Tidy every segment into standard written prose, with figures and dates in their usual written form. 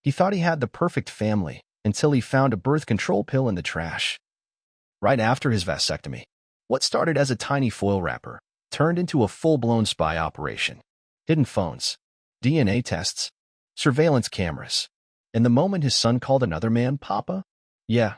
He thought he had the perfect family until he found a birth control pill in the trash. Right after his vasectomy, what started as a tiny foil wrapper turned into a full-blown spy operation. Hidden phones, DNA tests, surveillance cameras. And the moment his son called another man Papa, yeah,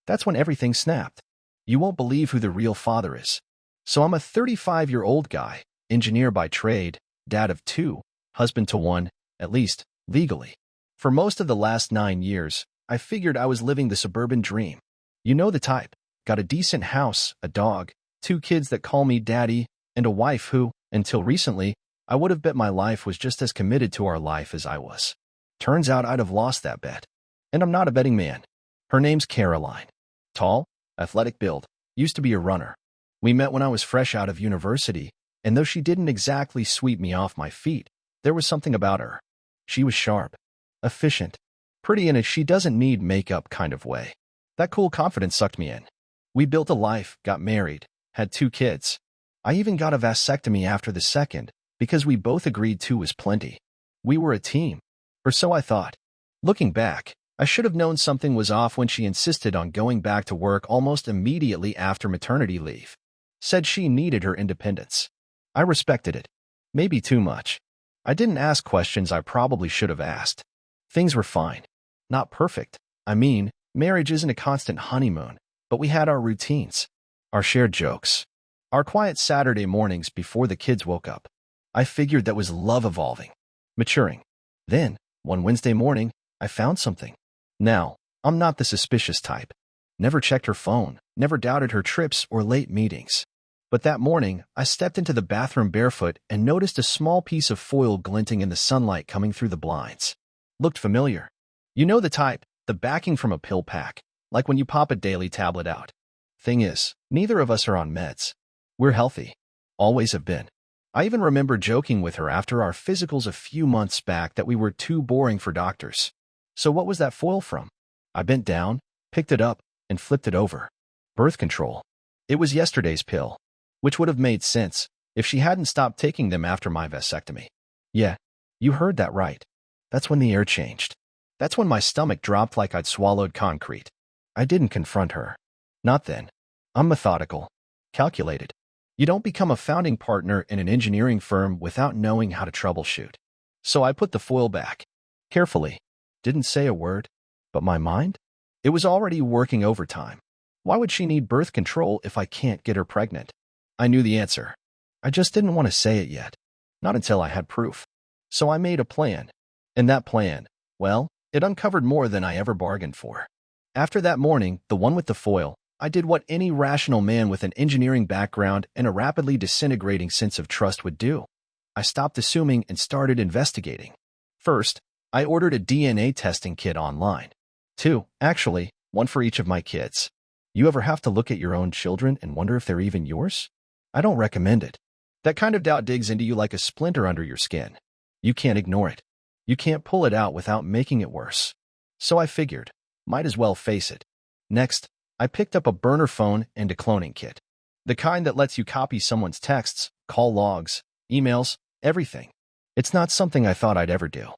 that's when everything snapped. You won't believe who the real father is. So I'm a 35-year-old guy, engineer by trade, dad of 2, husband to 1, at least, legally. For most of the last 9 years, I figured I was living the suburban dream. You know the type. Got a decent house, a dog, 2 kids that call me daddy, and a wife who, until recently, I would have bet my life was just as committed to our life as I was. Turns out I'd have lost that bet. And I'm not a betting man. Her name's Caroline. Tall, athletic build, used to be a runner. We met when I was fresh out of university, and though she didn't exactly sweep me off my feet, there was something about her. She was sharp, efficient, pretty in a she doesn't need makeup kind of way. That cool confidence sucked me in. We built a life, got married, had 2 kids. I even got a vasectomy after the second, because we both agreed 2 was plenty. We were a team, or so I thought. Looking back, I should have known something was off when she insisted on going back to work almost immediately after maternity leave. Said she needed her independence. I respected it. Maybe too much. I didn't ask questions I probably should have asked. Things were fine. Not perfect. I mean, marriage isn't a constant honeymoon, but we had our routines, our shared jokes, our quiet Saturday mornings before the kids woke up. I figured that was love evolving, maturing. Then, one Wednesday morning, I found something. Now, I'm not the suspicious type. Never checked her phone, never doubted her trips or late meetings. But that morning, I stepped into the bathroom barefoot and noticed a small piece of foil glinting in the sunlight coming through the blinds. Looked familiar. You know the type, the backing from a pill pack, like when you pop a daily tablet out. Thing is, neither of us are on meds. We're healthy. Always have been. I even remember joking with her after our physicals a few months back that we were too boring for doctors. So what was that foil from? I bent down, picked it up, and flipped it over. Birth control. It was yesterday's pill, which would have made sense if she hadn't stopped taking them after my vasectomy. Yeah, you heard that right. That's when the air changed. That's when my stomach dropped like I'd swallowed concrete. I didn't confront her. Not then. I'm methodical, calculated. You don't become a founding partner in an engineering firm without knowing how to troubleshoot. So I put the foil back. Carefully. Didn't say a word. But my mind? It was already working overtime. Why would she need birth control if I can't get her pregnant? I knew the answer. I just didn't want to say it yet. Not until I had proof. So I made a plan. And that plan, well, it uncovered more than I ever bargained for. After that morning, the one with the foil, I did what any rational man with an engineering background and a rapidly disintegrating sense of trust would do. I stopped assuming and started investigating. First, I ordered a DNA testing kit online. 2, actually, 1 for each of my kids. You ever have to look at your own children and wonder if they're even yours? I don't recommend it. That kind of doubt digs into you like a splinter under your skin. You can't ignore it. You can't pull it out without making it worse. So I figured, might as well face it. Next, I picked up a burner phone and a cloning kit. The kind that lets you copy someone's texts, call logs, emails, everything. It's not something I thought I'd ever do.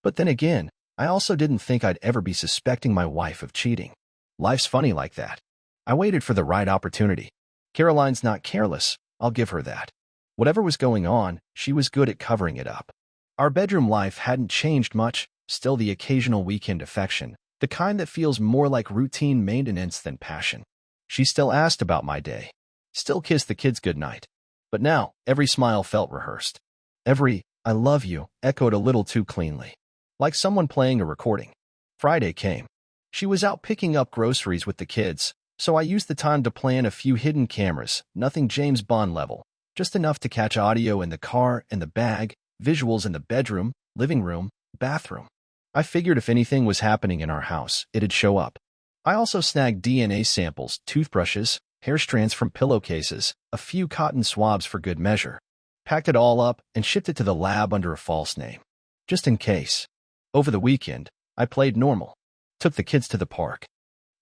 But then again, I also didn't think I'd ever be suspecting my wife of cheating. Life's funny like that. I waited for the right opportunity. Caroline's not careless, I'll give her that. Whatever was going on, she was good at covering it up. Our bedroom life hadn't changed much, still the occasional weekend affection, the kind that feels more like routine maintenance than passion. She still asked about my day, still kissed the kids goodnight. But now, every smile felt rehearsed. Every, I love you, echoed a little too cleanly. Like someone playing a recording. Friday came. She was out picking up groceries with the kids, so I used the time to plan a few hidden cameras, nothing James Bond level, just enough to catch audio in the car and the bag, visuals in the bedroom, living room, bathroom. I figured if anything was happening in our house, it'd show up. I also snagged DNA samples, toothbrushes, hair strands from pillowcases, a few cotton swabs for good measure. Packed it all up and shipped it to the lab under a false name. Just in case. Over the weekend, I played normal. Took the kids to the park.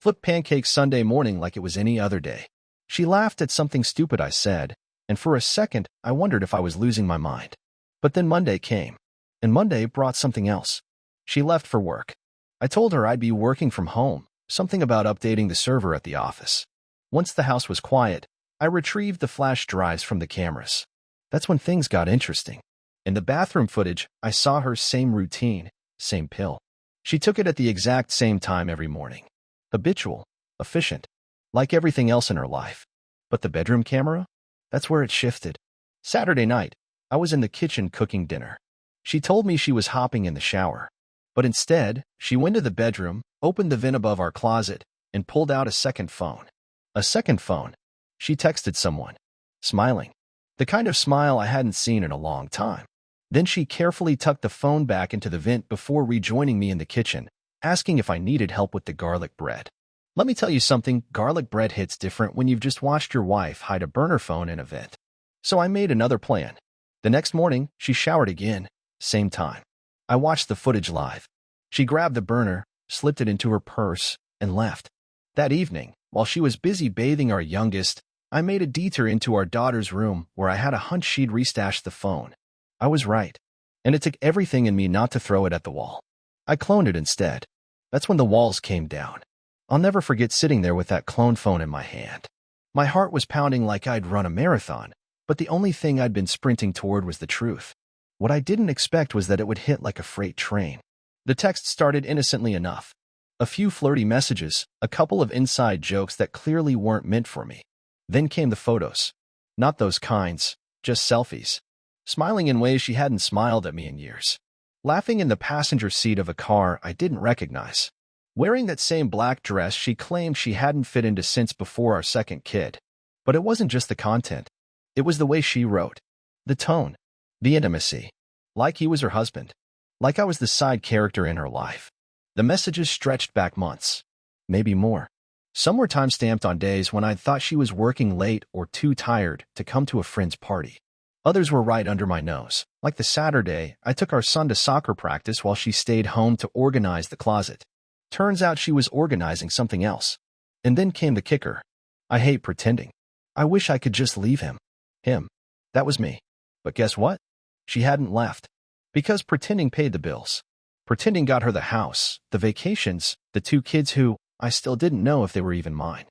Flipped pancakes Sunday morning like it was any other day. She laughed at something stupid I said, and for a second, I wondered if I was losing my mind. But then Monday came, and Monday brought something else. She left for work. I told her I'd be working from home, something about updating the server at the office. Once the house was quiet, I retrieved the flash drives from the cameras. That's when things got interesting. In the bathroom footage, I saw her same routine, same pill. She took it at the exact same time every morning. Habitual, efficient, like everything else in her life. But the bedroom camera? That's where it shifted. Saturday night, I was in the kitchen cooking dinner. She told me she was hopping in the shower. But instead, she went to the bedroom, opened the vent above our closet, and pulled out a second phone. A second phone. She texted someone, smiling. The kind of smile I hadn't seen in a long time. Then she carefully tucked the phone back into the vent before rejoining me in the kitchen, asking if I needed help with the garlic bread. Let me tell you something, garlic bread hits different when you've just watched your wife hide a burner phone in a vent. So I made another plan. The next morning, she showered again, same time. I watched the footage live. She grabbed the burner, slipped it into her purse, and left. That evening, while she was busy bathing our youngest, I made a detour into our daughter's room where I had a hunch she'd restashed the phone. I was right, and it took everything in me not to throw it at the wall. I cloned it instead. That's when the walls came down. I'll never forget sitting there with that cloned phone in my hand. My heart was pounding like I'd run a marathon, but the only thing I'd been sprinting toward was the truth. What I didn't expect was that it would hit like a freight train. The text started innocently enough. A few flirty messages, a couple of inside jokes that clearly weren't meant for me. Then came the photos. Not those kinds, just selfies. Smiling in ways she hadn't smiled at me in years. Laughing in the passenger seat of a car I didn't recognize. Wearing that same black dress she claimed she hadn't fit into since before our second kid. But it wasn't just the content. It was the way she wrote. The tone. The intimacy. Like he was her husband. Like I was the side character in her life. The messages stretched back months. Maybe more. Some were time-stamped on days when I'd thought she was working late or too tired to come to a friend's party. Others were right under my nose, like the Saturday I took our son to soccer practice while she stayed home to organize the closet. Turns out she was organizing something else. And then came the kicker. I hate pretending. I wish I could just leave him. Him. That was me. But guess what? She hadn't left. Because pretending paid the bills. Pretending got her the house, the vacations, the two kids who I still didn't know if they were even mine.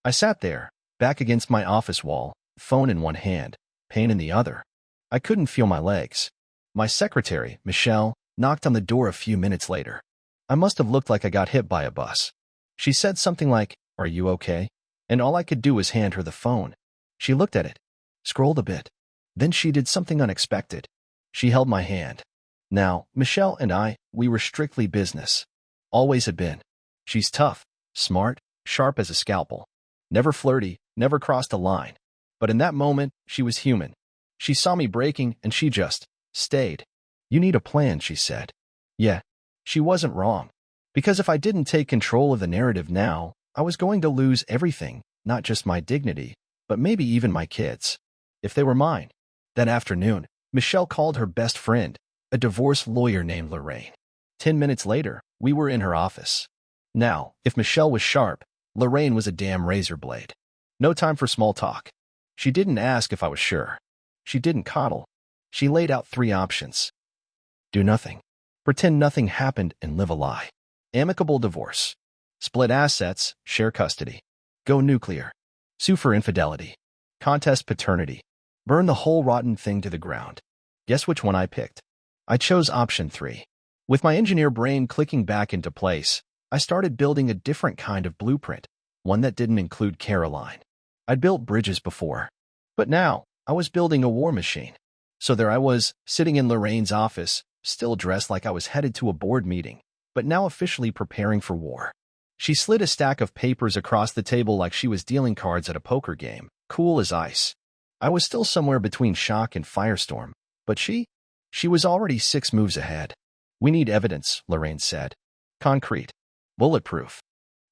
I sat there, back against my office wall, phone in one hand, pain in the other. I couldn't feel my legs. My secretary, Michelle, knocked on the door a few minutes later. I must have looked like I got hit by a bus. She said something like, "Are you okay?" And all I could do was hand her the phone. She looked at it, scrolled a bit. Then she did something unexpected. She held my hand. Now, Michelle and we were strictly business. Always had been. She's tough, smart, sharp as a scalpel. Never flirty, never crossed a line. But in that moment, she was human. She saw me breaking, and she just stayed. "You need a plan," she said. Yeah, she wasn't wrong. Because if I didn't take control of the narrative now, I was going to lose everything, not just my dignity, but maybe even my kids. If they were mine. That afternoon, Michelle called her best friend, a divorce lawyer named Lorraine. 10 minutes later, we were in her office. Now, if Michelle was sharp, Lorraine was a damn razor blade. No time for small talk. She didn't ask if I was sure. She didn't coddle. She laid out 3 options. Do nothing. Pretend nothing happened and live a lie. Amicable divorce. Split assets, share custody. Go nuclear. Sue for infidelity. Contest paternity. Burn the whole rotten thing to the ground. Guess which one I picked? I chose option 3. With my engineer brain clicking back into place, I started building a different kind of blueprint, one that didn't include Caroline. I'd built bridges before, but now I was building a war machine. So there I was, sitting in Lorraine's office, still dressed like I was headed to a board meeting, but now officially preparing for war. She slid a stack of papers across the table like she was dealing cards at a poker game, cool as ice. I was still somewhere between shock and firestorm, but she was already 6 moves ahead. "We need evidence," Lorraine said. "Concrete. Bulletproof.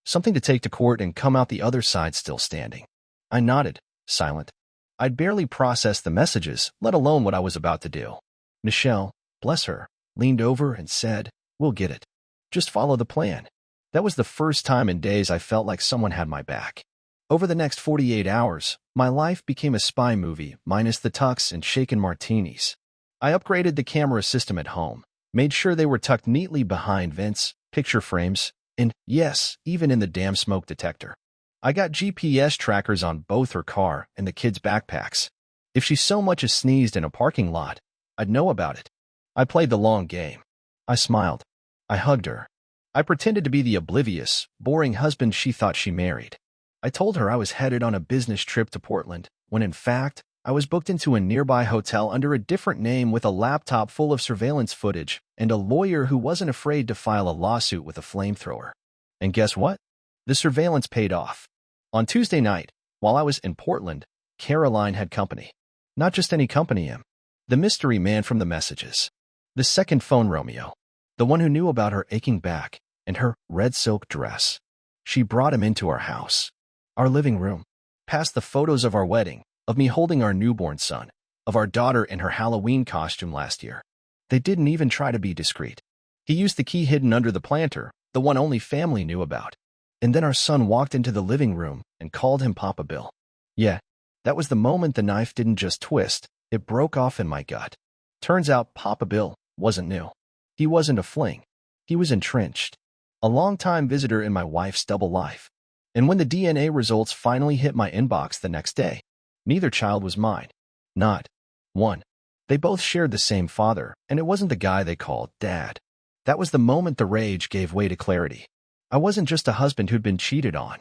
Something to take to court and come out the other side still standing." I nodded, silent. I'd barely processed the messages, let alone what I was about to do. Michelle, bless her, leaned over and said, "We'll get it. Just follow the plan." That was the first time in days I felt like someone had my back. Over the next 48 hours, my life became a spy movie, minus the tux and shaken martinis. I upgraded the camera system at home, made sure they were tucked neatly behind vents, picture frames, and yes, even in the damn smoke detector. I got GPS trackers on both her car and the kids' backpacks. If she so much as sneezed in a parking lot, I'd know about it. I played the long game. I smiled. I hugged her. I pretended to be the oblivious, boring husband she thought she married. I told her I was headed on a business trip to Portland, when in fact, I was booked into a nearby hotel under a different name with a laptop full of surveillance footage and a lawyer who wasn't afraid to file a lawsuit with a flamethrower. And guess what? The surveillance paid off. On Tuesday night, while I was in Portland, Caroline had company. Not just any company, the mystery man from the messages. The second phone Romeo. The one who knew about her aching back and her red silk dress. She brought him into our house. Our living room. Past the photos of our wedding, of me holding our newborn son, of our daughter in her Halloween costume last year. They didn't even try to be discreet. He used the key hidden under the planter, the one only family knew about. And then our son walked into the living room and called him Papa Bill. Yeah, that was the moment the knife didn't just twist, it broke off in my gut. Turns out Papa Bill wasn't new. He wasn't a fling. He was entrenched. A long-time visitor in my wife's double life. And when the DNA results finally hit my inbox the next day, neither child was mine. Not one. They both shared the same father, and it wasn't the guy they called Dad. That was the moment the rage gave way to clarity. I wasn't just a husband who'd been cheated on.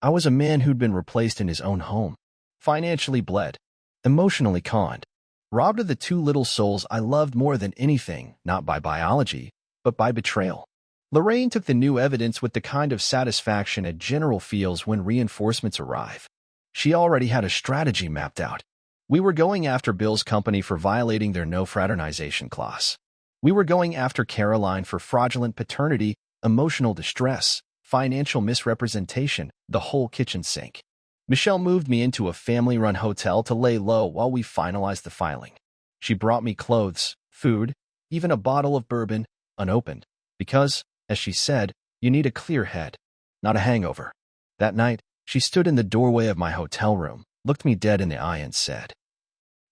I was a man who'd been replaced in his own home. Financially bled. Emotionally conned. Robbed of the two little souls I loved more than anything, not by biology, but by betrayal. Lorraine took the new evidence with the kind of satisfaction a general feels when reinforcements arrive. She already had a strategy mapped out. We were going after Bill's company for violating their no fraternization clause. We were going after Caroline for fraudulent paternity, emotional distress, financial misrepresentation, the whole kitchen sink. Michelle moved me into a family-run hotel to lay low while we finalized the filing. She brought me clothes, food, even a bottle of bourbon, unopened, because, as she said, you need a clear head, not a hangover. That night, she stood in the doorway of my hotel room, looked me dead in the eye and said,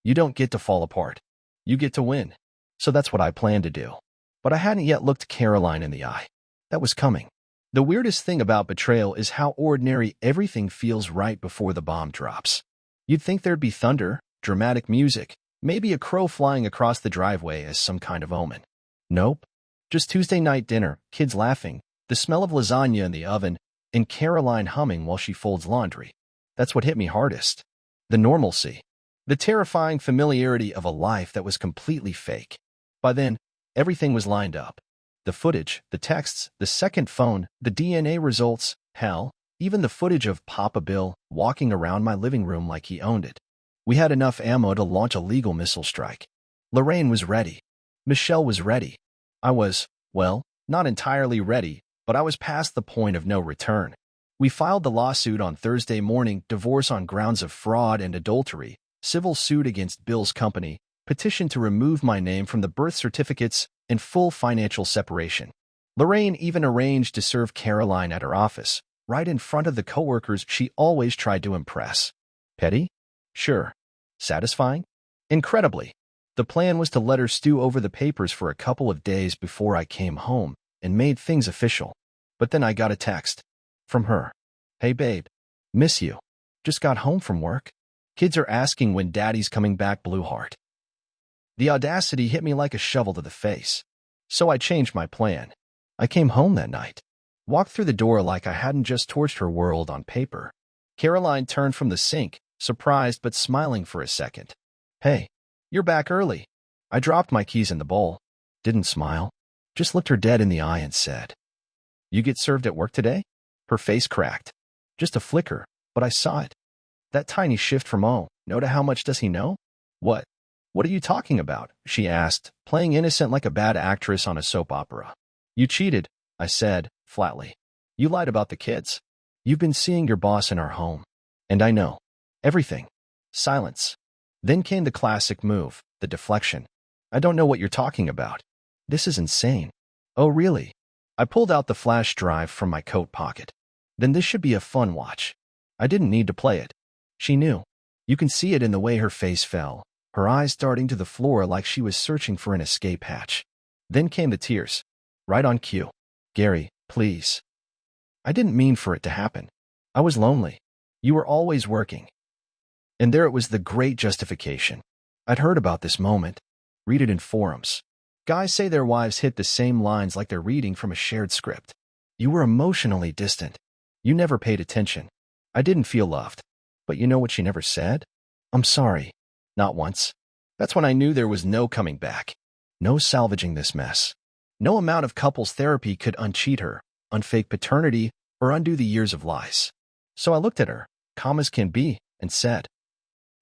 "You don't get to fall apart. You get to win." So that's what I planned to do. But I hadn't yet looked Caroline in the eye. That was coming. The weirdest thing about betrayal is how ordinary everything feels right before the bomb drops. You'd think there'd be thunder, dramatic music, maybe a crow flying across the driveway as some kind of omen. Nope. Just Tuesday night dinner, kids laughing, the smell of lasagna in the oven, and Caroline humming while she folds laundry. That's what hit me hardest. The normalcy. The terrifying familiarity of a life that was completely fake. By then, everything was lined up. The footage, the texts, the second phone, the DNA results, hell, even the footage of Papa Bill walking around my living room like he owned it. We had enough ammo to launch a legal missile strike. Lorraine was ready. Michelle was ready. I was, well, not entirely ready, but I was past the point of no return. We filed the lawsuit on Thursday morning, divorce on grounds of fraud and adultery, civil suit against Bill's company, petition to remove my name from the birth certificates, and full financial separation. Lorraine even arranged to serve Caroline at her office, right in front of the coworkers she always tried to impress. Petty? Sure. Satisfying? Incredibly. The plan was to let her stew over the papers for a couple of days before I came home and made things official. But then I got a text. From her. "Hey babe. Miss you. Just got home from work. Kids are asking when daddy's coming back, blue heart." The audacity hit me like a shovel to the face. So I changed my plan. I came home that night. Walked through the door like I hadn't just torched her world on paper. Caroline turned from the sink, surprised but smiling for a second. "Hey, you're back early." I dropped my keys in the bowl. Didn't smile. Just looked her dead in the eye and said, "You get served at work today?" Her face cracked. Just a flicker, but I saw it. That tiny shift from "oh, no" to "how much does he know?" "What? What are you talking about?" she asked, playing innocent like a bad actress on a soap opera. "You cheated," I said, flatly. "You lied about the kids. You've been seeing your boss in our home. And I know. Everything." Silence. Then came the classic move, the deflection. "I don't know what you're talking about. This is insane." "Oh, really?" I pulled out the flash drive from my coat pocket. "Then this should be a fun watch." I didn't need to play it. She knew. You can see it in the way her face fell, her eyes darting to the floor like she was searching for an escape hatch. Then came the tears. Right on cue. Gary, please. I didn't mean for it to happen. I was lonely. You were always working. And there it was, the great justification. I'd heard about this moment. Read it in forums. Guys say their wives hit the same lines like they're reading from a shared script. You were emotionally distant. You never paid attention. I didn't feel loved. But you know what she never said? I'm sorry. Not once. That's when I knew there was no coming back. No salvaging this mess. No amount of couples therapy could uncheat her, unfake paternity, or undo the years of lies. So I looked at her, calm as can be, and said,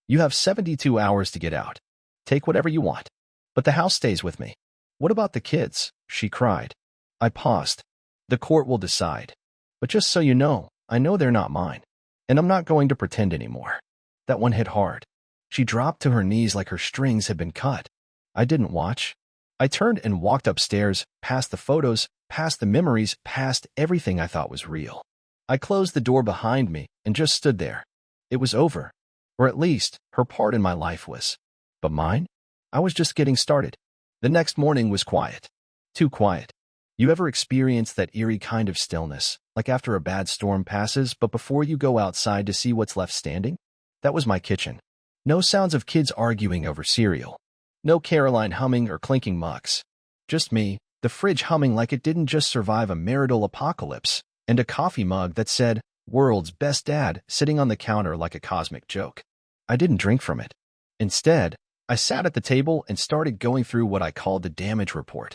"You have 72 hours to get out. Take whatever you want. But the house stays with me." "What about the kids?" she cried. I paused. "The court will decide. But just so you know, I know they're not mine. And I'm not going to pretend anymore." That one hit hard. She dropped to her knees like her strings had been cut. I didn't watch. I turned and walked upstairs, past the photos, past the memories, past everything I thought was real. I closed the door behind me and just stood there. It was over. Or at least, her part in my life was. But mine? I was just getting started. The next morning was quiet. Too quiet. You ever experience that eerie kind of stillness, like after a bad storm passes, but before you go outside to see what's left standing? That was my kitchen. No sounds of kids arguing over cereal. No Caroline humming or clinking mugs. Just me, the fridge humming like it didn't just survive a marital apocalypse, and a coffee mug that said, "World's Best Dad," sitting on the counter like a cosmic joke. I didn't drink from it. Instead, I sat at the table and started going through what I called the damage report.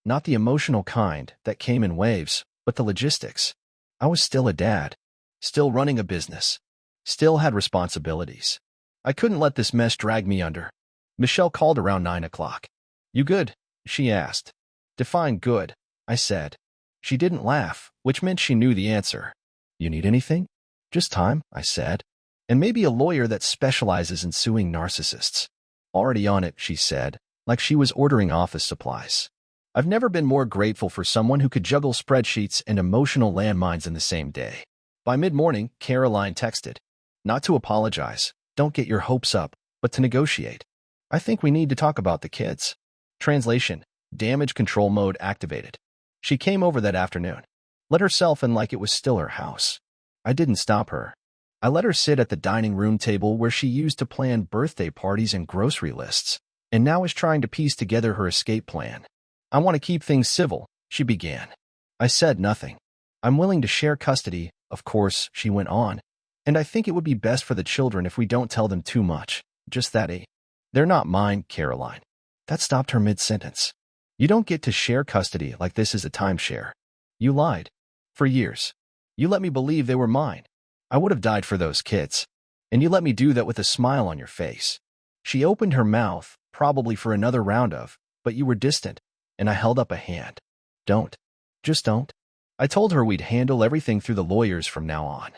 Not the emotional kind that came in waves, but the logistics. I was still a dad. Still running a business. Still had responsibilities. I couldn't let this mess drag me under. Michelle called around 9 o'clock. "You good?" she asked. "Define good," I said. She didn't laugh, which meant she knew the answer. "You need anything?" "Just time," I said. "And maybe a lawyer that specializes in suing narcissists." "Already on it," she said, like she was ordering office supplies. I've never been more grateful for someone who could juggle spreadsheets and emotional landmines in the same day. By mid-morning, Caroline texted, "Not to apologize, don't get your hopes up, but to negotiate. I think we need to talk about the kids." Translation: damage control mode activated. She came over that afternoon. Let herself in like it was still her house. I didn't stop her. I let her sit at the dining room table where she used to plan birthday parties and grocery lists, and now is trying to piece together her escape plan. "I want to keep things civil," she began. I said nothing. "I'm willing to share custody, of course," she went on, "and I think it would be best for the children if we don't tell them too much. Just that, They're not mine, Caroline." That stopped her mid-sentence. "You don't get to share custody like this is a timeshare. You lied. For years. You let me believe they were mine. I would have died for those kids. And you let me do that with a smile on your face." She opened her mouth, probably for another round of, "But you were distant," and I held up a hand. "Don't. Just don't." I told her we'd handle everything through the lawyers from now on.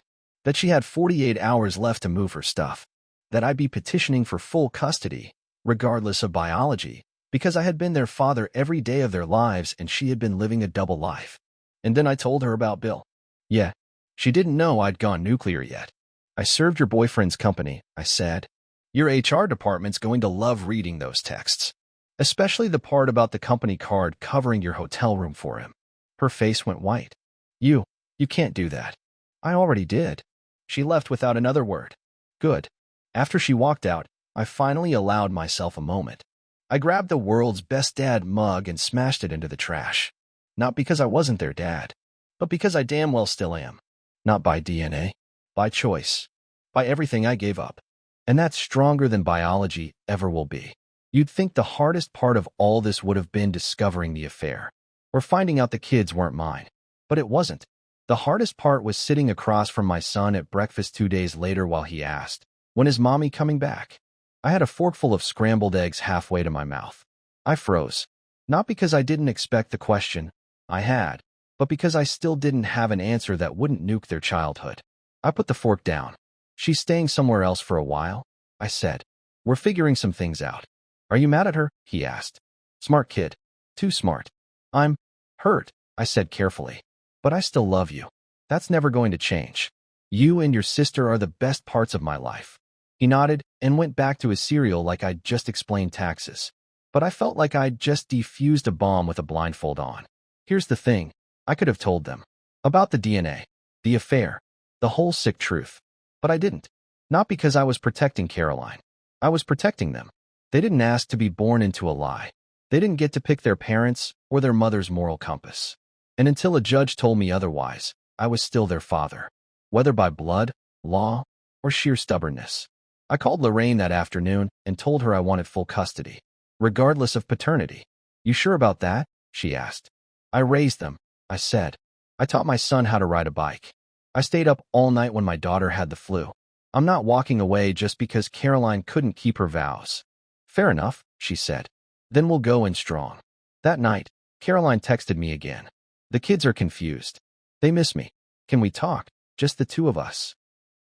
That she had 48 hours left to move her stuff. That I'd be petitioning for full custody, regardless of biology, because I had been their father every day of their lives and she had been living a double life. And then I told her about Bill. Yeah, she didn't know I'd gone nuclear yet. "I served your boyfriend's company," I said. "Your HR department's going to love reading those texts. Especially the part about the company card covering your hotel room for him." Her face went white. You can't do that." "I already did." She left without another word. Good. After she walked out, I finally allowed myself a moment. I grabbed the World's Best Dad mug and smashed it into the trash. Not because I wasn't their dad, but because I damn well still am. Not by DNA, by choice, by everything I gave up. And that's stronger than biology ever will be. You'd think the hardest part of all this would have been discovering the affair, or finding out the kids weren't mine. But it wasn't. The hardest part was sitting across from my son at breakfast 2 days later while he asked, "When is mommy coming back?" I had a forkful of scrambled eggs halfway to my mouth. I froze. Not because I didn't expect the question. I had. But because I still didn't have an answer that wouldn't nuke their childhood. I put the fork down. "She's staying somewhere else for a while," I said. "We're figuring some things out." "Are you mad at her?" he asked. "Smart kid. Too smart." "I'm hurt," I said carefully. "But I still love you. That's never going to change. You and your sister are the best parts of my life." He nodded and went back to his cereal like I'd just explained taxes. But I felt like I'd just defused a bomb with a blindfold on. "Here's the thing. I could have told them about the DNA, the affair, the whole sick truth. But I didn't. Not because I was protecting Caroline. I was protecting them. They didn't ask to be born into a lie. They didn't get to pick their parents or their mother's moral compass. And until a judge told me otherwise, I was still their father, whether by blood, law, or sheer stubbornness. I called Lorraine that afternoon and told her I wanted full custody, regardless of paternity. You sure about that? She asked. I raised them, I said. I taught my son how to ride a bike. I stayed up all night when my daughter had the flu. I'm not walking away just because Caroline couldn't keep her vows. Fair enough, she said. Then we'll go in strong. That night, Caroline texted me again. The kids are confused. They miss me. Can we talk? Just the two of us.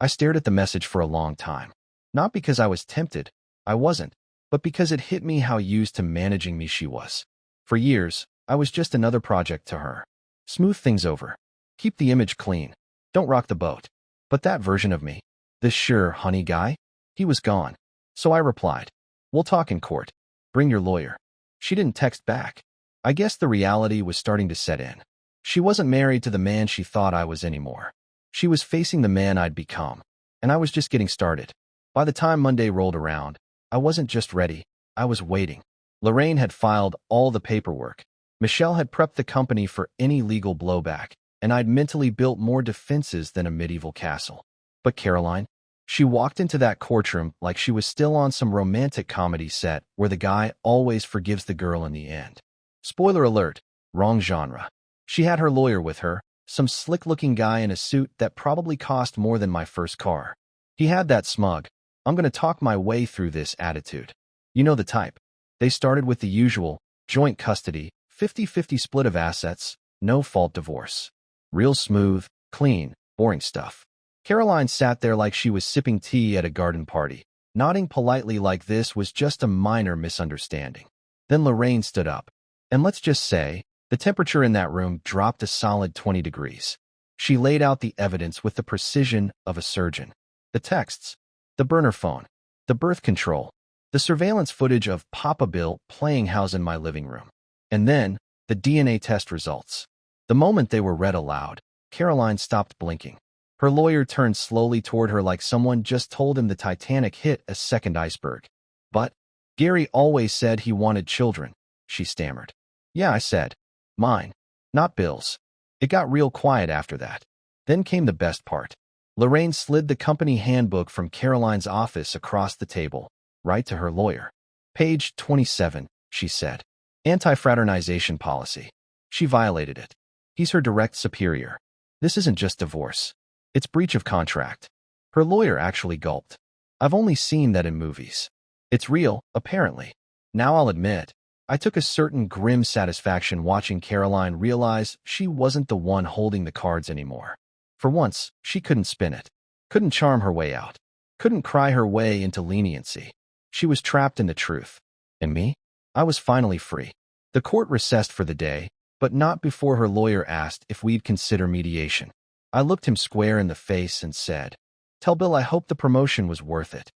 I stared at the message for a long time. Not because I was tempted. I wasn't. But because it hit me how used to managing me she was. For years, I was just another project to her. Smooth things over. Keep the image clean. Don't rock the boat. But that version of me, this sure honey guy, he was gone. So I replied, we'll talk in court. Bring your lawyer. She didn't text back. I guess the reality was starting to set in. She wasn't married to the man she thought I was anymore. She was facing the man I'd become. And I was just getting started. By the time Monday rolled around, I wasn't just ready, I was waiting. Lorraine had filed all the paperwork. Michelle had prepped the company for any legal blowback, and I'd mentally built more defenses than a medieval castle. But Caroline, she walked into that courtroom like she was still on some romantic comedy set where the guy always forgives the girl in the end. Spoiler alert, wrong genre. She had her lawyer with her, some slick-looking guy in a suit that probably cost more than my first car. He had that smug, I'm gonna talk my way through this attitude. You know the type. They started with the usual, joint custody, 50-50 split of assets, no-fault divorce. Real smooth, clean, boring stuff. Caroline sat there like she was sipping tea at a garden party, nodding politely like this was just a minor misunderstanding. Then Lorraine stood up. And let's just say, the temperature in that room dropped a solid 20 degrees. She laid out the evidence with the precision of a surgeon. The texts, the burner phone, the birth control, the surveillance footage of Papa Bill playing house in my living room. And then, the DNA test results. The moment they were read aloud, Caroline stopped blinking. Her lawyer turned slowly toward her like someone just told him the Titanic hit a second iceberg. But, Gary always said he wanted children, she stammered. Yeah, I said. Mine, not Bill's. It got real quiet after that. Then came the best part. Lorraine slid the company handbook from Caroline's office across the table, right to her lawyer. Page 27, she said. Anti-fraternization policy. She violated it. He's her direct superior. This isn't just divorce. It's breach of contract. Her lawyer actually gulped. I've only seen that in movies. It's real, apparently. Now I'll admit, I took a certain grim satisfaction watching Caroline realize she wasn't the one holding the cards anymore. For once, she couldn't spin it. Couldn't charm her way out. Couldn't cry her way into leniency. She was trapped in the truth. And me? I was finally free. The court recessed for the day, but not before her lawyer asked if we'd consider mediation. I looked him square in the face and said, Tell Bill I hope the promotion was worth it.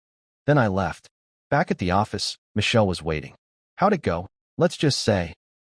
Then I left. Back at the office, Michelle was waiting. How'd it go? Let's just say.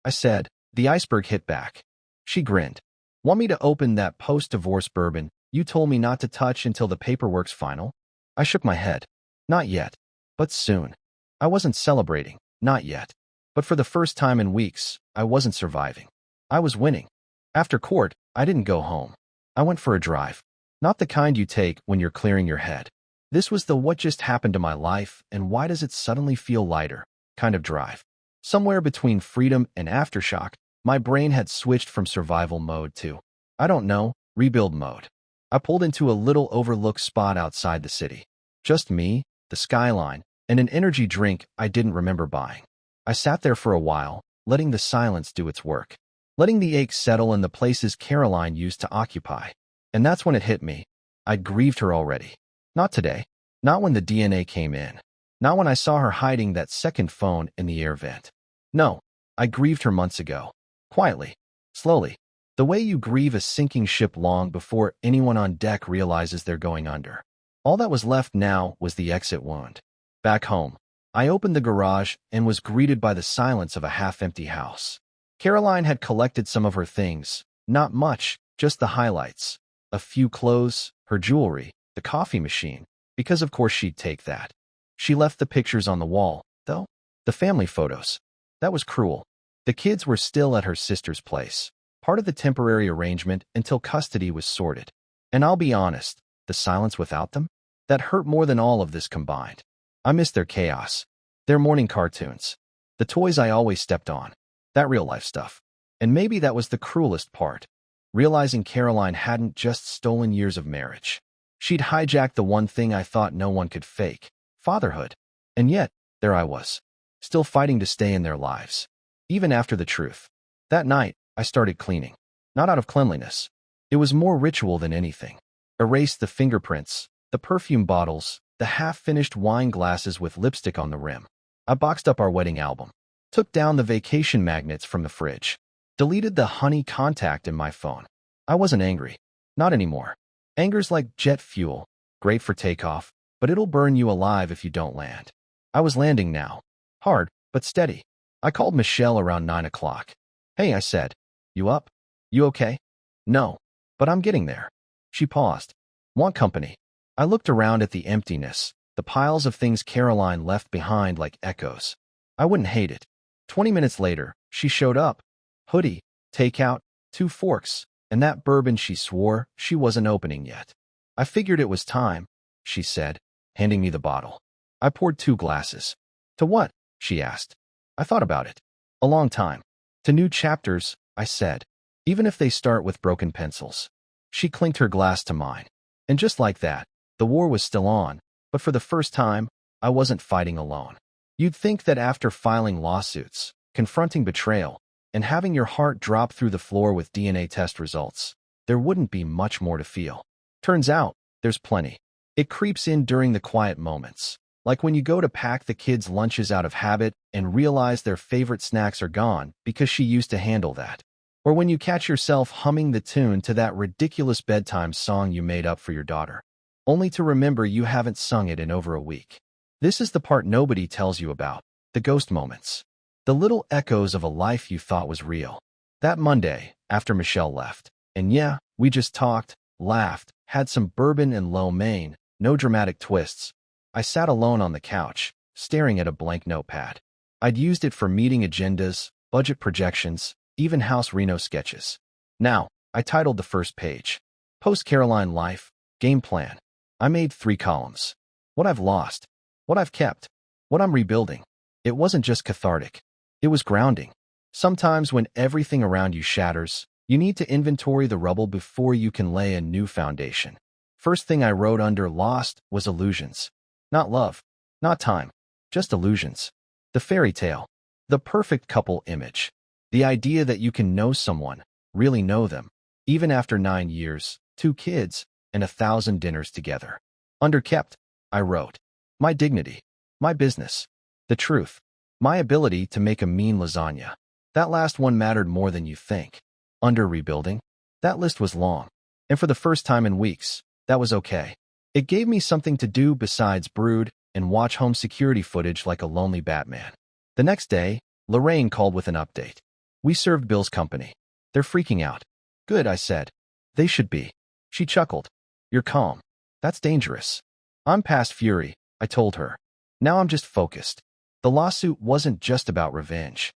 I said, the iceberg hit back. She grinned. Want me to open that post-divorce bourbon you told me not to touch until the paperwork's final? I shook my head. Not yet. But soon. I wasn't celebrating. Not yet. But for the first time in weeks, I wasn't surviving. I was winning. After court, I didn't go home. I went for a drive. Not the kind you take when you're clearing your head. This was the what just happened to my life and why does it suddenly feel lighter kind of drive. Somewhere between freedom and aftershock, my brain had switched from survival mode to, I don't know, rebuild mode. I pulled into a little overlooked spot outside the city. Just me, the skyline, and an energy drink I didn't remember buying. I sat there for a while, letting the silence do its work. Letting the ache settle in the places Caroline used to occupy. And that's when it hit me. I'd grieved her already. Not today. Not when the DNA came in. Not when I saw her hiding that second phone in the air vent. No, I grieved her months ago. Quietly. Slowly. The way you grieve a sinking ship long before anyone on deck realizes they're going under. All that was left now was the exit wound. Back home, I opened the garage and was greeted by the silence of a half-empty house. Caroline had collected some of her things, Not much, just the highlights. A few clothes, her jewelry, the coffee machine, because of course she'd take that. She left the pictures on the wall, though. The family photos. That was cruel. The kids were still at her sister's place, part of the temporary arrangement until custody was sorted. And I'll be honest, the silence without them? That hurt more than all of this combined. I missed their chaos, their morning cartoons, the toys I always stepped on, that real-life stuff. And maybe that was the cruelest part, realizing Caroline hadn't just stolen years of marriage. She'd hijacked the one thing I thought no one could fake, fatherhood. And yet, there I was, still fighting to stay in their lives, even after the truth. That night, I started cleaning. Not out of cleanliness. It was more ritual than anything. Erased the fingerprints, the perfume bottles, the half-finished wine glasses with lipstick on the rim. I boxed up our wedding album, took down the vacation magnets from the fridge, deleted the honey contact in my phone. I wasn't angry. Not anymore. Anger's like jet fuel, great for takeoff, but it'll burn you alive if you don't land. I was landing now. Hard, but steady. I called Michelle around 9 o'clock. Hey, I said. You up? You okay? No, but I'm getting there. She paused. Want company? I looked around at the emptiness, the piles of things Caroline left behind like echoes. I wouldn't hate it. 20 minutes later, she showed up. Hoodie, takeout, 2 forks, and that bourbon she swore she wasn't opening yet. I figured it was time, she said, handing me the bottle. I poured 2 glasses. To what? She asked. I thought about it. A long time. To new chapters, I said, even if they start with broken pencils. She clinked her glass to mine. And just like that, the war was still on, but for the first time, I wasn't fighting alone. You'd think that after filing lawsuits, confronting betrayal, and having your heart drop through the floor with DNA test results, there wouldn't be much more to feel. Turns out, there's plenty. It creeps in during the quiet moments, like when you go to pack the kids' lunches out of habit and realize their favorite snacks are gone because she used to handle that. Or when you catch yourself humming the tune to that ridiculous bedtime song you made up for your daughter, only to remember you haven't sung it in over a week. This is the part nobody tells you about, the ghost moments. The little echoes of a life you thought was real. That Monday, after Michelle left, and yeah, we just talked, laughed, had some bourbon and lo mein, no dramatic twists. I sat alone on the couch, staring at a blank notepad. I'd used it for meeting agendas, budget projections, even house reno sketches. Now, I titled the first page, Post-Caroline Life, Game Plan. I made 3 columns. What I've lost, what I've kept, what I'm rebuilding. It wasn't just cathartic. It was grounding. Sometimes when everything around you shatters, you need to inventory the rubble before you can lay a new foundation. First thing I wrote under lost was illusions. Not love, not time, just illusions. The fairy tale, the perfect couple image. The idea that you can know someone, really know them, even after 9 years, 2 kids, and 1,000 dinners together. Underkept, I wrote. My dignity, my business, the truth, my ability to make a mean lasagna. That last one mattered more than you think. Under rebuilding, that list was long. And for the first time in weeks, that was okay. It gave me something to do besides brood and watch home security footage like a lonely Batman. The next day, Lorraine called with an update. We served Bill's company. They're freaking out. Good, I said. They should be. She chuckled. You're calm. That's dangerous. I'm past fury, I told her. Now I'm just focused. The lawsuit wasn't just about revenge.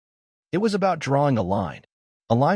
It was about drawing a line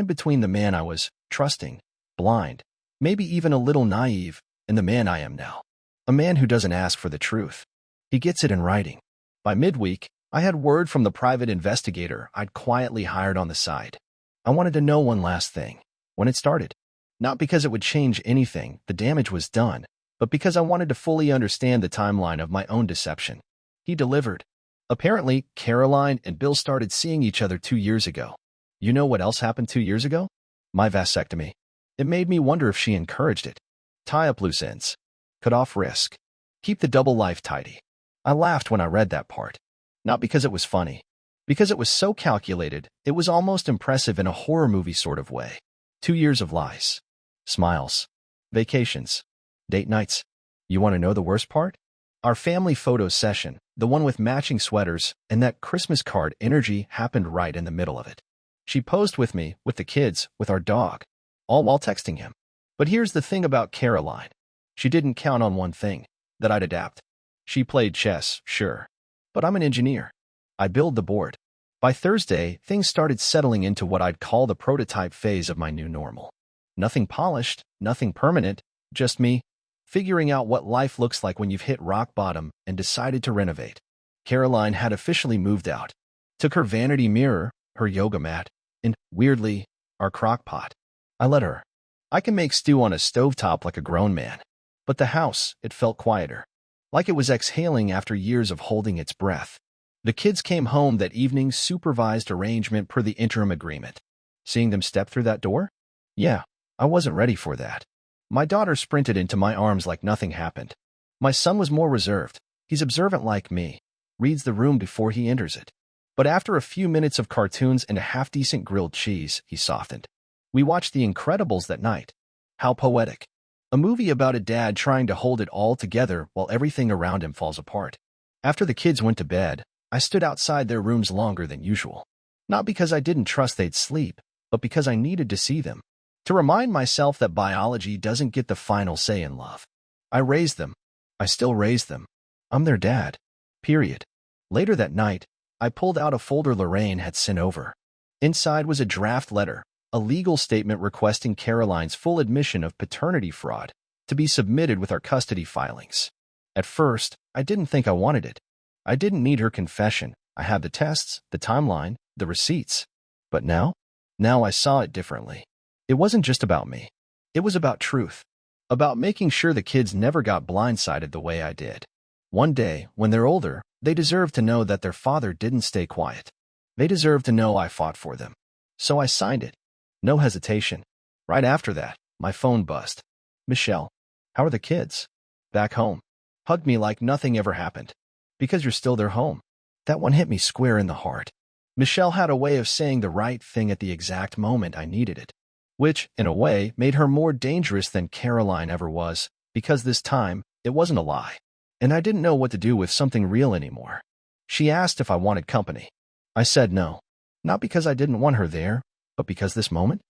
between the man I was, trusting, blind, maybe even a little naive, and the man I am now. A man who doesn't ask for the truth. He gets it in writing. By midweek, I had word from the private investigator I'd quietly hired on the side. I wanted to know one last thing. When it started. Not because it would change anything, the damage was done, but because I wanted to fully understand the timeline of my own deception. He delivered. Apparently, Caroline and Bill started seeing each other 2 years ago. You know what else happened 2 years ago? My vasectomy. It made me wonder if she encouraged it. Tie up loose ends. Cut off risk. Keep the double life tidy. I laughed when I read that part. Not because it was funny. Because it was so calculated, it was almost impressive in a horror movie sort of way. 2 years of lies. Smiles. Vacations. Date nights. You want to know the worst part? Our family photo session, the one with matching sweaters and that Christmas card energy happened right in the middle of it. She posed with me, with the kids, with our dog. all while texting him. But here's the thing about Caroline. She didn't count on one thing, that I'd adapt. She played chess, sure. But I'm an engineer. I build the board. By Thursday, things started settling into what I'd call the prototype phase of my new normal. Nothing polished, nothing permanent, just me, figuring out what life looks like when you've hit rock bottom and decided to renovate. Caroline had officially moved out. Took her vanity mirror, her yoga mat, and, weirdly, our crock pot. I let her. I can make stew on a stovetop like a grown man. But the house, it felt quieter. Like it was exhaling after years of holding its breath. The kids came home that evening, supervised arrangement per the interim agreement. Seeing them step through that door? Yeah, I wasn't ready for that. My daughter sprinted into my arms like nothing happened. My son was more reserved. He's observant like me. Reads the room before he enters it. But after a few minutes of cartoons and a half-decent grilled cheese, he softened. We watched The Incredibles that night. How poetic. A movie about a dad trying to hold it all together while everything around him falls apart. After the kids went to bed, I stood outside their rooms longer than usual. Not because I didn't trust they'd sleep, but because I needed to see them. To remind myself that biology doesn't get the final say in love. I raised them. I still raise them. I'm their dad. Period. Later that night, I pulled out a folder Lorraine had sent over. Inside was a draft letter, a legal statement requesting Caroline's full admission of paternity fraud, to be submitted with our custody filings. At first, I didn't think I wanted it. I didn't need her confession. I had the tests, the timeline, the receipts. But now I saw it differently. It wasn't just about me. It was about truth. About making sure the kids never got blindsided the way I did. One day, when they're older, they deserve to know that their father didn't stay quiet. They deserve to know I fought for them. So I signed it. No hesitation. Right after that, my phone buzzed. Michelle, how are the kids? Back home. Hugged me like nothing ever happened. Because you're still their home. That one hit me square in the heart. Michelle had a way of saying the right thing at the exact moment I needed it. Which, in a way, made her more dangerous than Caroline ever was, because this time, it wasn't a lie. And I didn't know what to do with something real anymore. She asked if I wanted company. I said no. Not because I didn't want her there, but because this moment,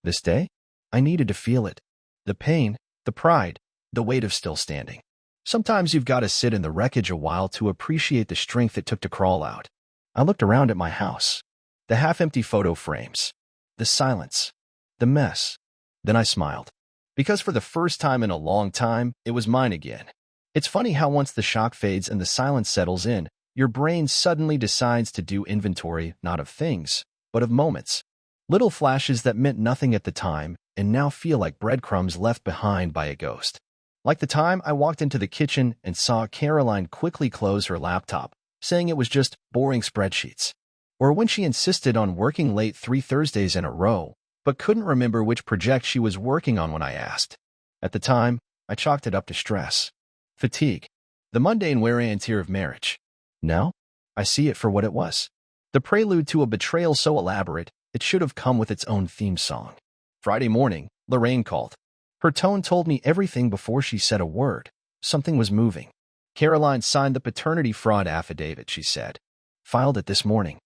this day, I needed to feel it. The pain, the pride, the weight of still standing. Sometimes you've got to sit in the wreckage a while to appreciate the strength it took to crawl out. I looked around at my house. The half-empty photo frames. The silence. The mess. Then I smiled. Because for the first time in a long time, it was mine again. It's funny how once the shock fades and the silence settles in, your brain suddenly decides to do inventory not of things, but of moments. Little flashes that meant nothing at the time and now feel like breadcrumbs left behind by a ghost. Like the time I walked into the kitchen and saw Caroline quickly close her laptop, saying it was just boring spreadsheets. Or when she insisted on working late 3 Thursdays in a row, but couldn't remember which project she was working on when I asked. At the time, I chalked it up to stress. Fatigue. The mundane wear and tear of marriage. Now, I see it for what it was. The prelude to a betrayal so elaborate, it should have come with its own theme song. Friday morning, Lorraine called. Her tone told me everything before she said a word. Something was moving. Caroline signed the paternity fraud affidavit, she said. Filed it this morning.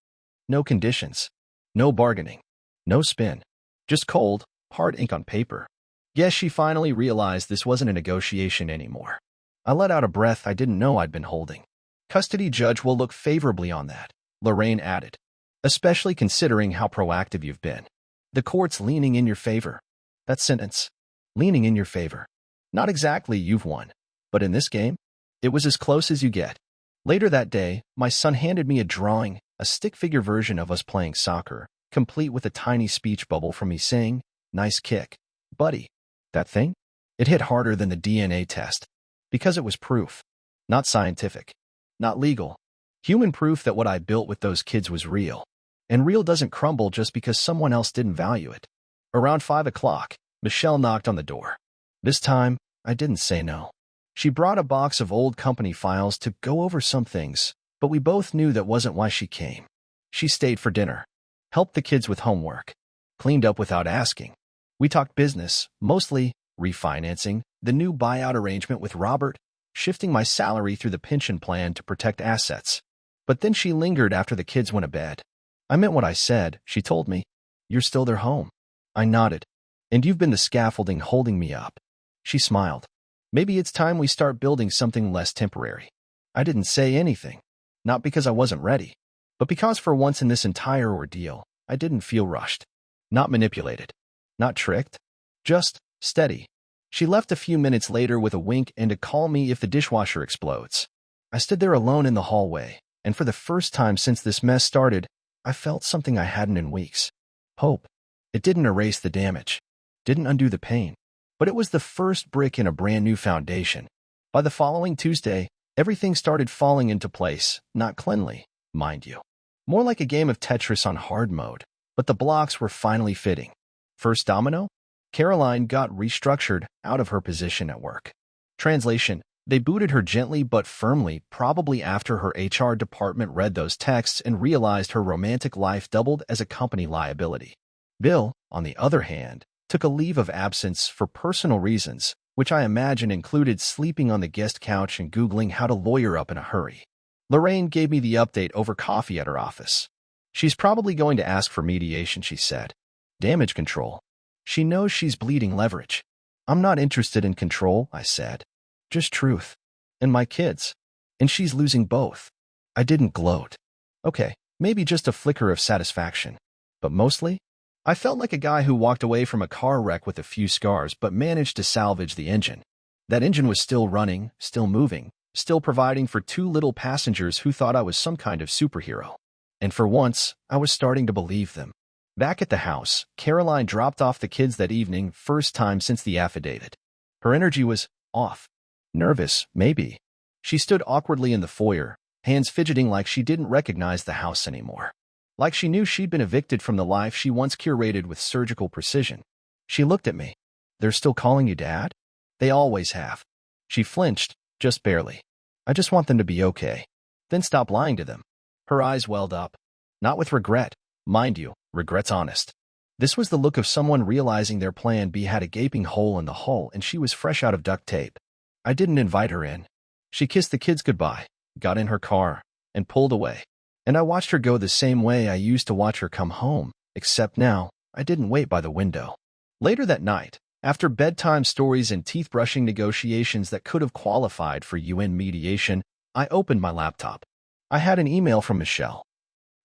No conditions. No bargaining. No spin. Just cold, hard ink on paper. Guess she finally realized this wasn't a negotiation anymore. I let out a breath I didn't know I'd been holding. Custody judge will look favorably on that, Lorraine added. Especially considering how proactive you've been. The court's leaning in your favor. That sentence. Leaning in your favor. Not exactly you've won. But in this game, it was as close as you get. Later that day, my son handed me a drawing, a stick figure version of us playing soccer, complete with a tiny speech bubble from me saying, "Nice kick, buddy." That thing? It hit harder than the DNA test. Because it was proof. Not scientific. Not legal. Human proof that what I built with those kids was real. And real doesn't crumble just because someone else didn't value it. Around 5 o'clock, Michelle knocked on the door. This time, I didn't say no. She brought a box of old company files to go over some things, but we both knew that wasn't why she came. She stayed for dinner. Helped the kids with homework. Cleaned up without asking. We talked business, mostly refinancing, the new buyout arrangement with Robert, shifting my salary through the pension plan to protect assets. But then she lingered after the kids went to bed. I meant what I said, she told me. You're still their home. I nodded. And you've been the scaffolding holding me up." She smiled. "Maybe it's time we start building something less temporary." I didn't say anything. Not because I wasn't ready, but because for once in this entire ordeal, I didn't feel rushed. Not manipulated. Not tricked. Just steady. She left a few minutes later with a wink and a call me if the dishwasher explodes. I stood there alone in the hallway, and for the first time since this mess started, I felt something I hadn't in weeks. Hope. It didn't erase the damage. Didn't undo the pain. But it was the first brick in a brand new foundation. By the following Tuesday, everything started falling into place, not cleanly, mind you. More like a game of Tetris on hard mode, but the blocks were finally fitting. First domino? Caroline got restructured out of her position at work. Translation: they booted her gently but firmly, probably after her HR department read those texts and realized her romantic life doubled as a company liability. Bill, on the other hand, took a leave of absence for personal reasons, which I imagine included sleeping on the guest couch and Googling how to lawyer up in a hurry. Lorraine gave me the update over coffee at her office. "She's probably going to ask for mediation," she said. "Damage control. She knows she's bleeding leverage." "I'm not interested in control," I said. "Just truth. And my kids. And she's losing both." I didn't gloat. Okay, maybe just a flicker of satisfaction. But mostly, I felt like a guy who walked away from a car wreck with a few scars but managed to salvage the engine. That engine was still running, still moving, still providing for two little passengers who thought I was some kind of superhero. And for once, I was starting to believe them. Back at the house, Caroline dropped off the kids that evening, first time since the affidavit. Her energy was off. Nervous, maybe. She stood awkwardly in the foyer, hands fidgeting like she didn't recognize the house anymore. Like she knew she'd been evicted from the life she once curated with surgical precision. She looked at me. "They're still calling you Dad?" "They always have." She flinched, just barely. "I just want them to be okay." "Then stop lying to them." Her eyes welled up. Not with regret. Mind you, regret's honest. This was the look of someone realizing their plan B had a gaping hole in the hull and she was fresh out of duct tape. I didn't invite her in. She kissed the kids goodbye, got in her car, and pulled away. And I watched her go the same way I used to watch her come home, except now, I didn't wait by the window. Later that night, after bedtime stories and teeth-brushing negotiations that could have qualified for UN mediation, I opened my laptop. I had an email from Michelle.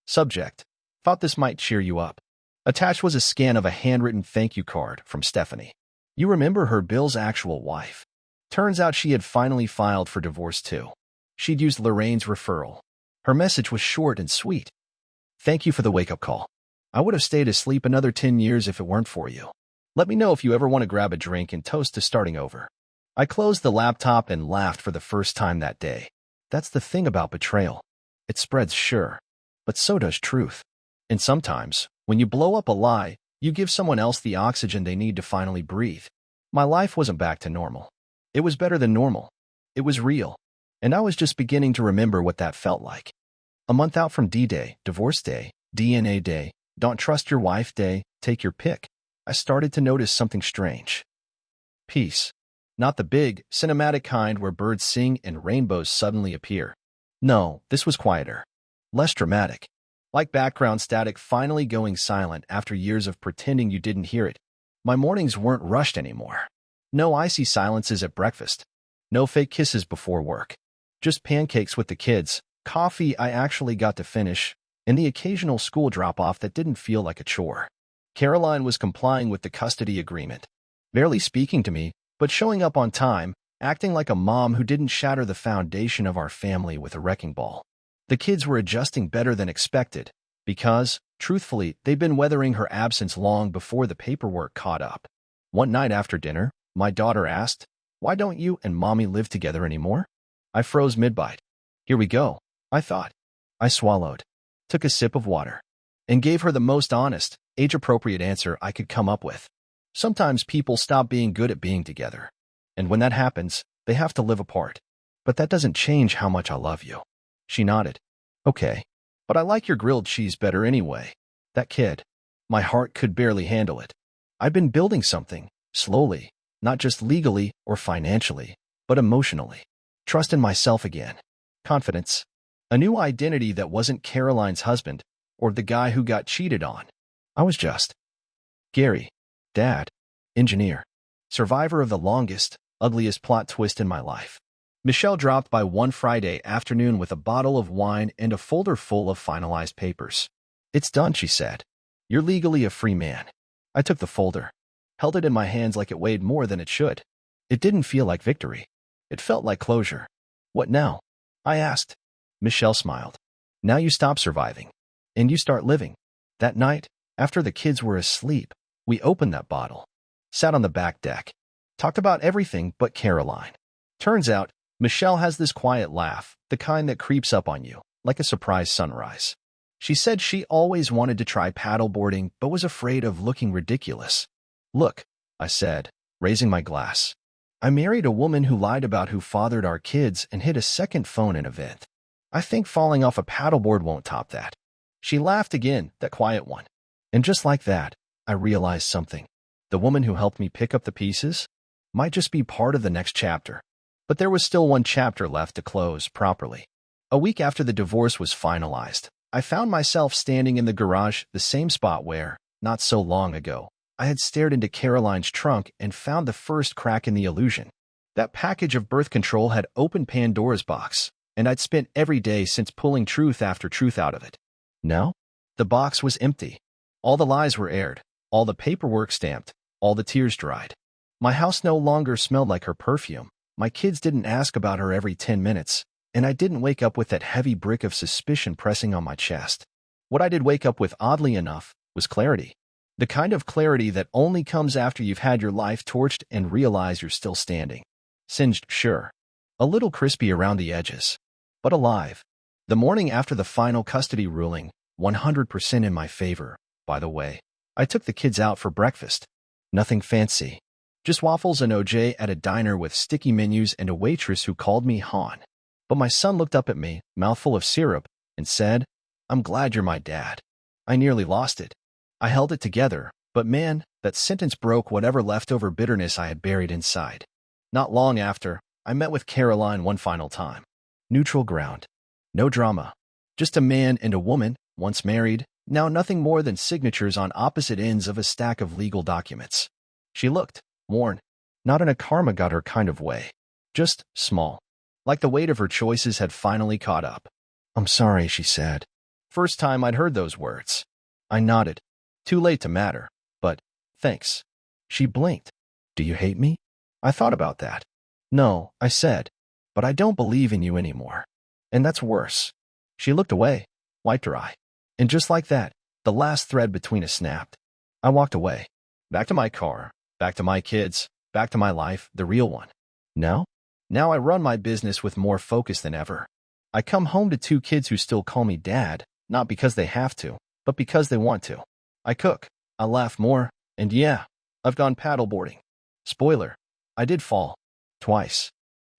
Subject: "Thought this might cheer you up." Attached was a scan of a handwritten thank you card from Stephanie. You remember her, Bill's actual wife. Turns out she had finally filed for divorce too. She'd used Lorraine's referral. Her message was short and sweet. "Thank you for the wake-up call. I would have stayed asleep another 10 years if it weren't for you. Let me know if you ever want to grab a drink and toast to starting over." I closed the laptop and laughed for the first time that day. That's the thing about betrayal. It spreads, sure, but so does truth. And sometimes, when you blow up a lie, you give someone else the oxygen they need to finally breathe. My life wasn't back to normal. It was better than normal. It was real. And I was just beginning to remember what that felt like. A month out from D-Day, Divorce Day, DNA Day, Don't Trust Your Wife Day, take your pick, I started to notice something strange. Peace. Not the big, cinematic kind where birds sing and rainbows suddenly appear. No, this was quieter. Less dramatic. Like background static finally going silent after years of pretending you didn't hear it. My mornings weren't rushed anymore. No icy silences at breakfast. No fake kisses before work. Just pancakes with the kids, coffee I actually got to finish, and the occasional school drop-off that didn't feel like a chore. Caroline was complying with the custody agreement. Barely speaking to me, but showing up on time, acting like a mom who didn't shatter the foundation of our family with a wrecking ball. The kids were adjusting better than expected, because, truthfully, they'd been weathering her absence long before the paperwork caught up. One night after dinner, my daughter asked, "Why don't you and Mommy live together anymore?" I froze mid-bite. Here we go, I thought. I swallowed, took a sip of water, and gave her the most honest, age-appropriate answer I could come up with. Sometimes people stop being good at being together. And when that happens, they have to live apart. But that doesn't change how much I love you. She nodded. Okay. But I like your grilled cheese better anyway. That kid. My heart could barely handle it. I'd been building something, slowly, not just legally or financially, but emotionally. Trust in myself again. Confidence. A new identity that wasn't Caroline's husband, or the guy who got cheated on. I was just Gary. Dad. engineer, survivor of the longest, ugliest plot twist in my life. Michelle dropped by one Friday afternoon with a bottle of wine and a folder full of finalized papers. "It's done," she said. "You're legally a free man." I took the folder, held it in my hands like it weighed more than it should. It didn't feel like victory. It felt like closure. "What now?" I asked. Michelle smiled. "Now you stop surviving, and you start living." That night, after the kids were asleep, we opened that bottle, sat on the back deck, talked about everything but Caroline. Turns out, Michelle has this quiet laugh, the kind that creeps up on you, like a surprise sunrise. She said she always wanted to try paddleboarding but was afraid of looking ridiculous. "Look," I said, raising my glass. "I married a woman who lied about who fathered our kids and hid a second phone in a vent. I think falling off a paddleboard won't top that." She laughed again, that quiet one. And just like that, I realized something. The woman who helped me pick up the pieces might just be part of the next chapter. But there was still one chapter left to close properly. A week after the divorce was finalized, I found myself standing in the garage, the same spot where, not so long ago, I had stared into Caroline's trunk and found the first crack in the illusion. That package of birth control had opened Pandora's box, and I'd spent every day since pulling truth after truth out of it. Now, the box was empty. All the lies were aired, all the paperwork stamped, all the tears dried. My house no longer smelled like her perfume. My kids didn't ask about her every 10 minutes, and I didn't wake up with that heavy brick of suspicion pressing on my chest. What I did wake up with, oddly enough, was clarity. The kind of clarity that only comes after you've had your life torched and realize you're still standing. Singed, sure. A little crispy around the edges, but alive. The morning after the final custody ruling, 100% in my favor, by the way, I took the kids out for breakfast. Nothing fancy. Just waffles and OJ at a diner with sticky menus and a waitress who called me Han. But my son looked up at me, mouthful of syrup, and said, "I'm glad you're my dad." I nearly lost it. I held it together, but man, that sentence broke whatever leftover bitterness I had buried inside. Not long after, I met with Caroline one final time. Neutral ground. No drama. Just a man and a woman, once married, now nothing more than signatures on opposite ends of a stack of legal documents. She looked worn, not in a karma got her kind of way, just small, like the weight of her choices had finally caught up. "I'm sorry," she said. First time I'd heard those words. I nodded. Too late to matter, but thanks. She blinked. "Do you hate me?" I thought about that. "No," I said, "but I don't believe in you anymore. And that's worse." She looked away, wiped her eye. And just like that, the last thread between us snapped. I walked away. Back to my car. Back to my kids, back to my life, the real one. Now I run my business with more focus than ever. I come home to two kids who still call me dad, not because they have to, but because they want to. I cook, I laugh more, and yeah, I've gone paddleboarding. Spoiler, I did fall. Twice.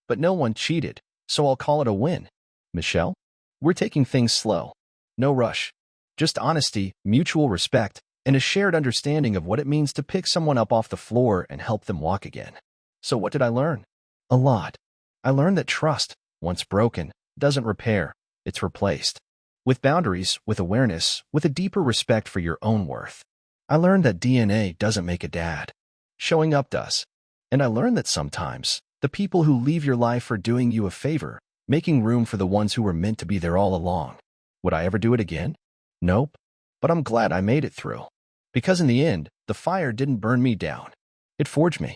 But no one cheated, so I'll call it a win. Michelle? We're taking things slow. No rush. Just honesty, mutual respect, and a shared understanding of what it means to pick someone up off the floor and help them walk again. So what did I learn? A lot. I learned that trust, once broken, doesn't repair, it's replaced. With boundaries, with awareness, with a deeper respect for your own worth. I learned that DNA doesn't make a dad. Showing up does. And I learned that sometimes, the people who leave your life are doing you a favor, making room for the ones who were meant to be there all along. Would I ever do it again? Nope. But I'm glad I made it through. Because in the end, the fire didn't burn me down. It forged me.